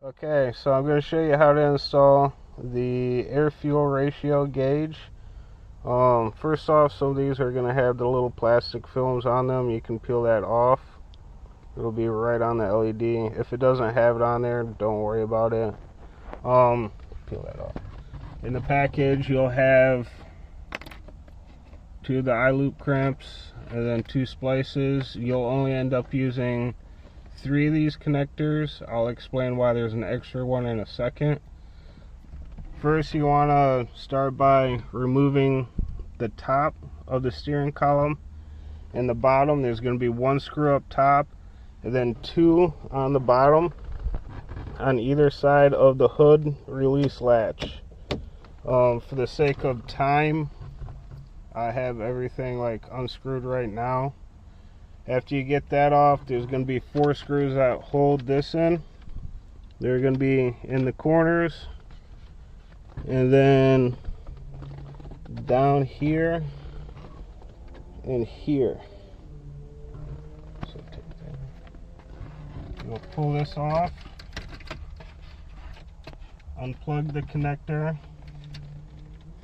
Okay, so I'm going to show you how to install the air-fuel ratio gauge. First off, some of these are going to have the little plastic films on them. You can peel that off. It'll be right on the LED. If it doesn't have it on there, don't worry about it. Peel that off. In the package, you'll have 2 of the eye-loop crimps and then 2 splices. You'll only end up using 3 of these connectors. I'll explain why there's an extra one in a second. First, you want to start by removing the top of the steering column and the bottom. There's going to be 1 screw up top and then 2 on the bottom on either side of the hood release latch. For the sake of time, I have everything like unscrewed right now. After you get that off, there's going to be 4 screws that hold this in. They're going to be in the corners and then down here and here. So take that. You'll pull this off, unplug the connector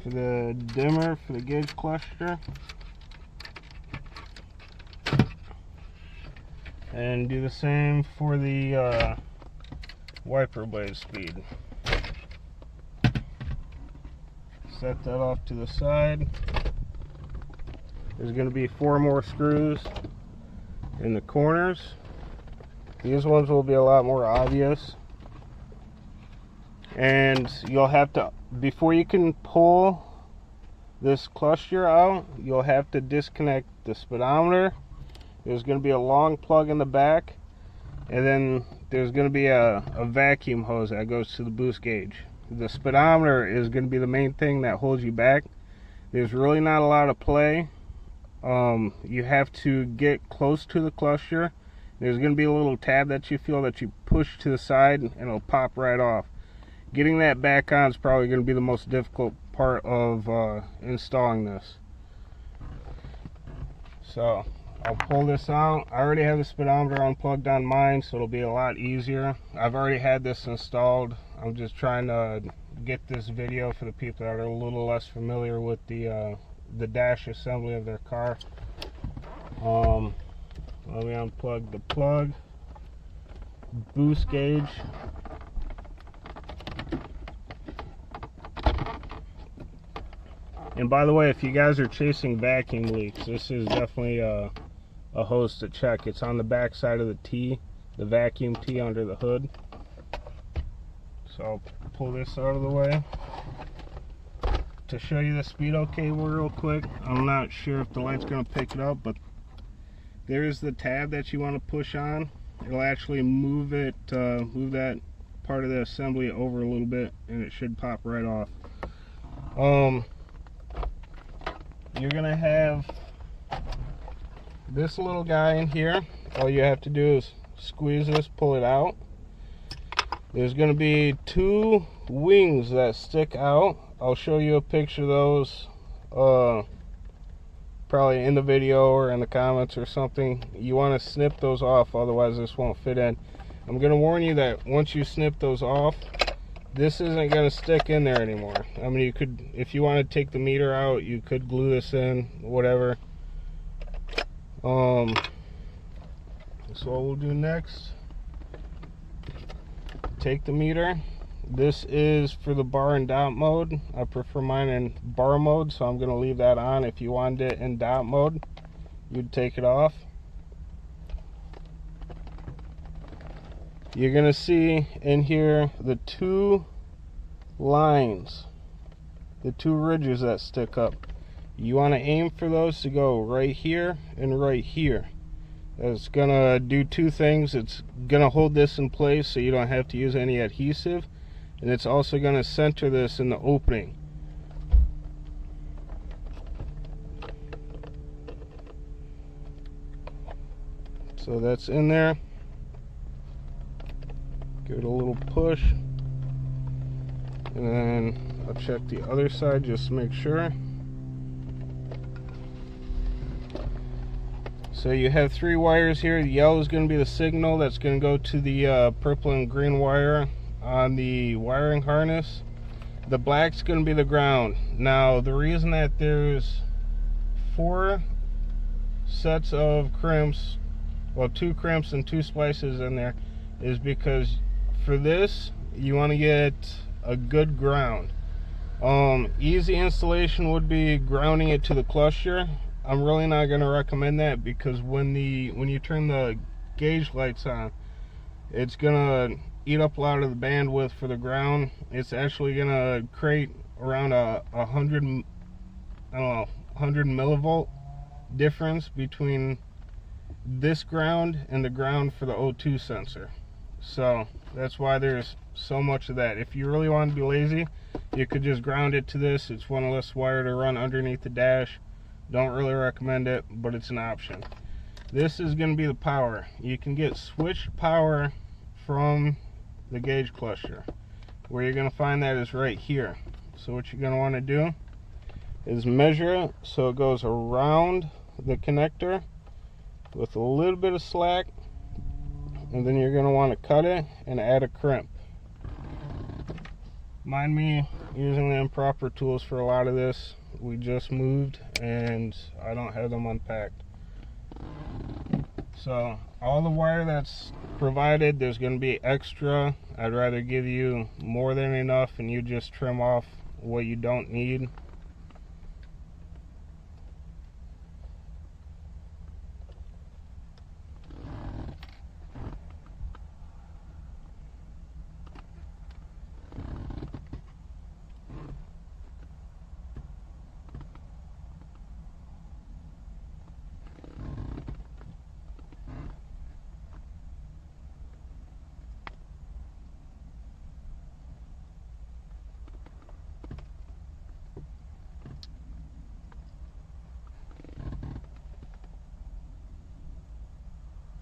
for the dimmer for the gauge cluster, and do the same for the wiper blade speed. Set that off to the side. There's going to be 4 more screws in the corners. These ones will be a lot more obvious. And you'll have to, before you can pull this cluster out, you'll have to disconnect the speedometer. There's going to be a long plug in the back, and then there's going to be a vacuum hose that goes to the boost gauge. The speedometer is going to be the main thing that holds you back. There's really not a lot of play. You have to get close to the cluster. There's going to be a little tab that you feel that you push to the side and it'll pop right off. Getting that back on is probably going to be the most difficult part of installing this. So I'll pull this out. I already have the speedometer unplugged on mine, so it'll be a lot easier. I've already had this installed. I'm just trying to get this video for the people that are a little less familiar with the dash assembly of their car. Let me unplug the plug. Boost gauge. And by the way, if you guys are chasing vacuum leaks, this is definitely a hose to check. It's on the back side of the T, the vacuum T under the hood. So I'll pull this out of the way. To show you the speedo cable real quick, I'm not sure if the light's going to pick it up, but there's the tab that you want to push on. It'll actually move it, move that part of the assembly over a little bit, and it should pop right off. You're going to have this little guy in here. All you have to do is squeeze this, pull it out. There's going to be 2 wings that stick out. I'll show you a picture of those probably in the video or in the comments or something. You want to snip those off, otherwise this won't fit in. I'm going to warn you that once you snip those off, this isn't going to stick in there anymore. I mean, you could, if you want to take the meter out, you could glue this in, whatever. So what we'll do next, take the meter. This is for the bar and dot mode. I prefer mine in bar mode, so I'm going to leave that on. If you wanted it in dot mode, you'd take it off. You're going to see in here the 2 lines, the 2 ridges that stick up. You want to aim for those to go right here and right here. It's going to do 2 things. It's going to hold this in place so you don't have to use any adhesive, and it's also going to center this in the opening. So that's in there. Give it a little push, and then I'll check the other side just to make sure. So you have 3 wires here. The yellow is going to be the signal that's going to go to the purple and green wire on the wiring harness. The black's going to be the ground. Now, the reason that there's 4 sets of crimps, well, 2 crimps and 2 splices in there, is because for this you want to get a good ground. Easy installation would be grounding it to the cluster. I'm really not going to recommend that, because when you turn the gauge lights on, it's gonna eat up a lot of the bandwidth for the ground. It's actually gonna create around a 100 millivolt difference between this ground and the ground for the O2 sensor. So that's why there's so much of that. If you really want to be lazy, you could just ground it to this. It's one less wire to run underneath the dash. Don't really recommend it, but it's an option. This is going to be the power. You can get switched power from the gauge cluster. Where you're going to find that is right here. So what you're going to want to do is measure it so it goes around the connector with a little bit of slack, and then you're going to want to cut it and add a crimp. Mind me using the improper tools for a lot of this. We just moved and I don't have them unpacked. So all the wire that's provided, there's going to be extra. I'd rather give you more than enough and you just trim off what you don't need.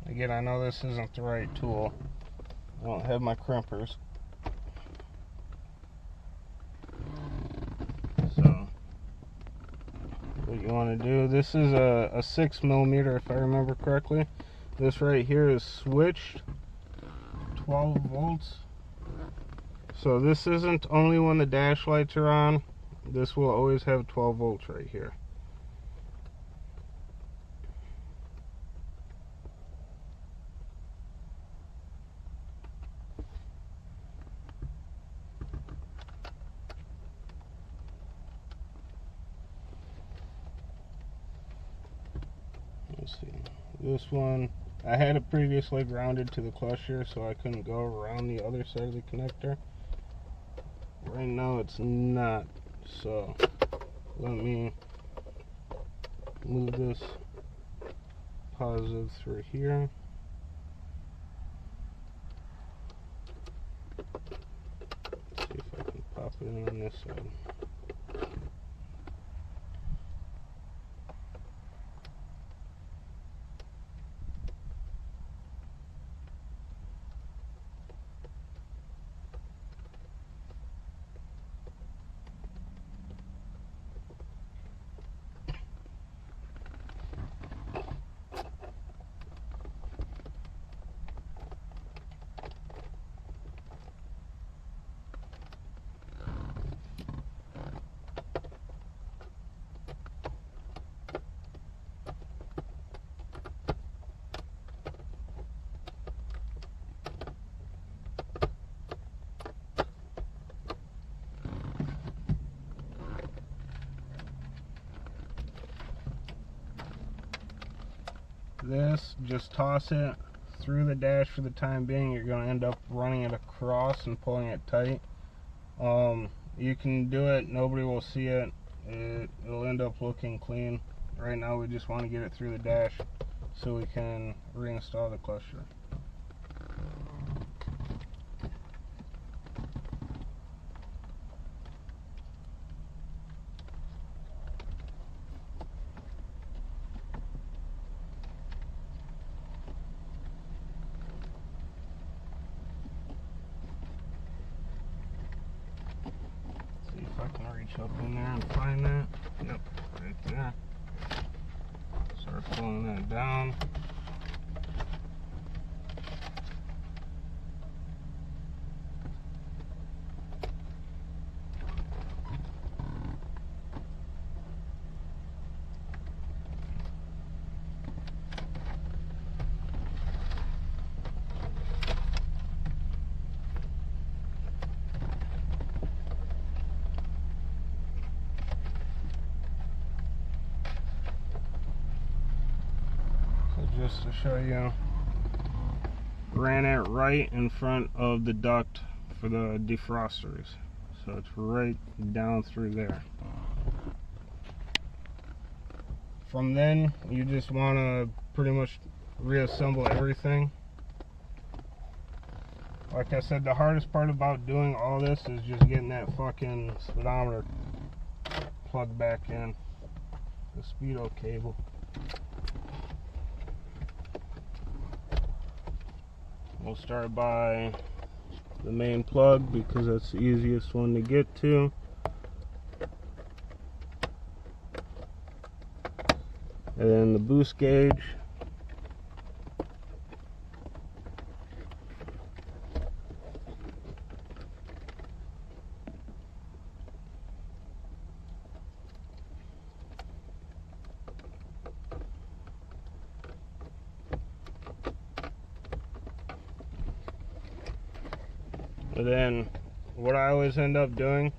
Again, I know this isn't the right tool. I don't have my crimpers. So, what you want to do, this is a 6mm if I remember correctly. This right here is switched 12 volts. So this isn't only when the dash lights are on. This will always have 12 volts right here. Let's see, this one, I had it previously grounded to the cluster so I couldn't go around the other side of the connector. Right now it's not, so let me move this positive through here. See if I can pop it in on this side. This, just toss it through the dash for the time being. You're going to end up running it across and pulling it tight. You can do it, nobody will see it. It'll end up looking clean. Right now we just want to get it through the dash so we can reinstall the cluster. I can reach up in there and find that. Yep, right there. Start pulling that down. just to show you, ran it right in front of the duct for the defrosters. So it's right down through there. From then, you just want to pretty much reassemble everything. Like I said, the hardest part about doing all this is just getting that fucking speedometer plugged back in, the speedo cable. We'll start by the main plug because that's the easiest one to get to. And then the boost gauge. And then what I always end up doing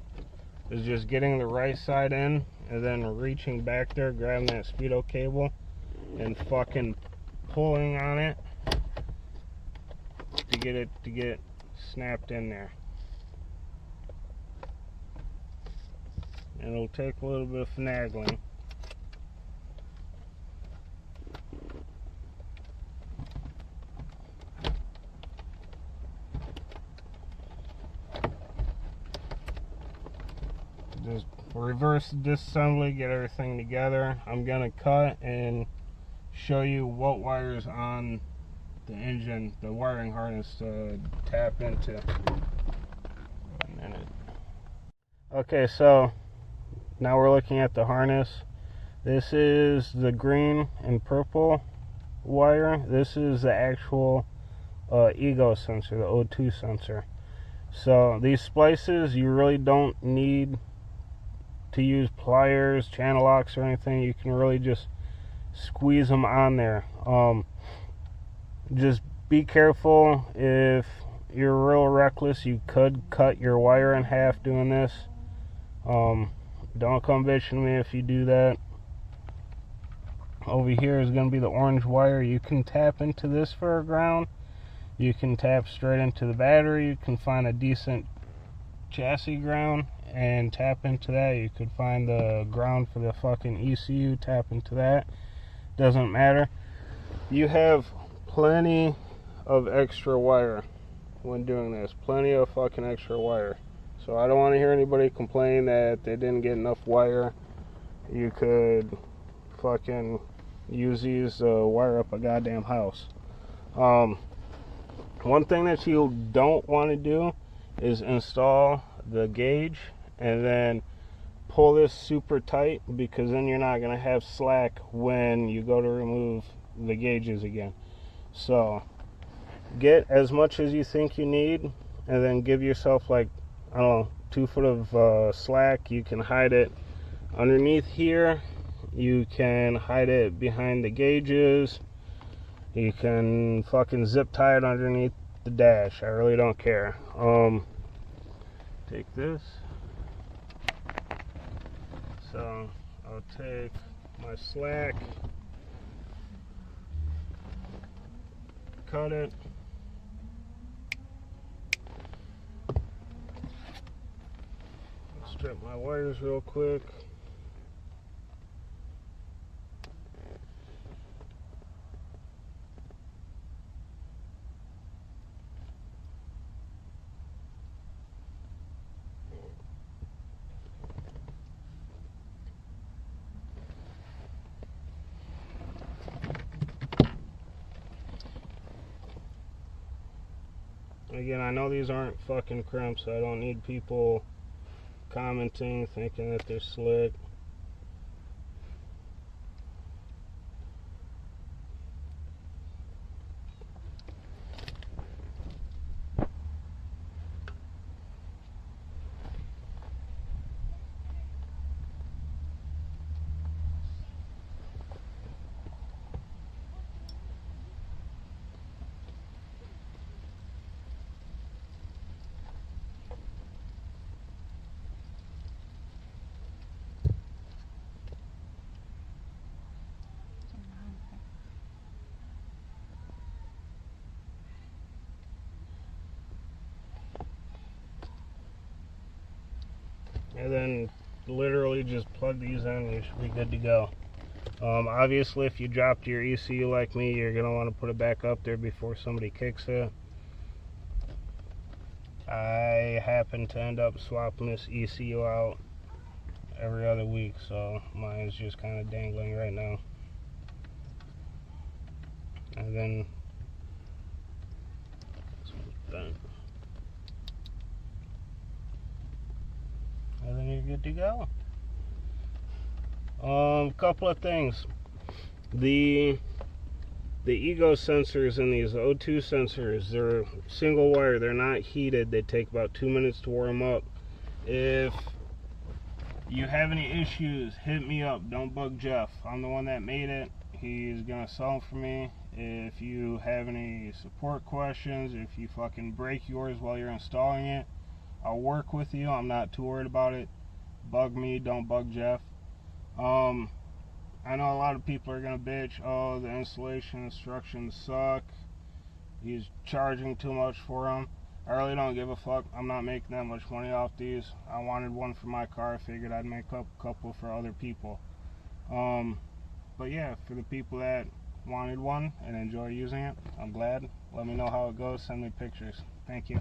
is just getting the right side in and then reaching back there, grabbing that speedo cable and fucking pulling on it to get snapped in there. And it'll take a little bit of finagling. Just reverse disassembly, get everything together. I'm gonna cut and show you what wires on the engine, the wiring harness to tap into. 1 minute. Okay, so now we're looking at the harness. This is the green and purple wire. This is the actual ego sensor, the O2 sensor. So these splices, you really don't need to use pliers, channel locks, or anything. You can really just squeeze them on there. Just be careful. If you're real reckless, you could cut your wire in half doing this. Don't come bitching me if you do that. Over here is going to be the orange wire. You can tap into this for a ground. You can tap straight into the battery. You can find a decent chassis ground and tap into that. You could find the ground for the fucking ECU, tap into that. Doesn't matter. You have plenty of extra wire when doing this. Plenty of fucking extra wire. So I don't want to hear anybody complain that they didn't get enough wire. You could fucking use these to wire up a goddamn house. One thing that you don't want to do is install the gauge and then pull this super tight, because then you're not going to have slack when you go to remove the gauges again. So get as much as you think you need and then give yourself, like, I don't know, 2 foot of slack. You can hide it underneath here. You can hide it behind the gauges. You can fucking zip tie it underneath the dash. I really don't care. Take this. So I'll take my slack, cut it, strip my wires real quick. Again, I know these aren't fucking crimps, so I don't need people commenting thinking that they're slick. and then literally just plug these in, you should be good to go. Obviously, if you dropped your ECU like me, you're going to want to put it back up there before somebody kicks it. I happen to end up swapping this ECU out every other week, so mine's just kind of dangling right now. And then this one's bent. And then you're good to go. Couple of things. The ego sensors in these O2 sensors, they're single wire, they're not heated, they take about 2 minutes to warm up. If you have any issues, hit me up, don't bug Jeff. I'm the one that made it, he's gonna sell them for me. If you have any support questions, if you fucking break yours while you're installing it, I'll work with you, I'm not too worried about it. Bug me, don't bug Jeff. I know a lot of people are gonna bitch, oh, the installation instructions suck, he's charging too much for them. I really don't give a fuck. I'm not making that much money off these. I wanted one for my car, I figured I'd make up a couple for other people. But yeah, for the people that wanted one and enjoy using it, I'm glad. Let me know how it goes, send me pictures. Thank you.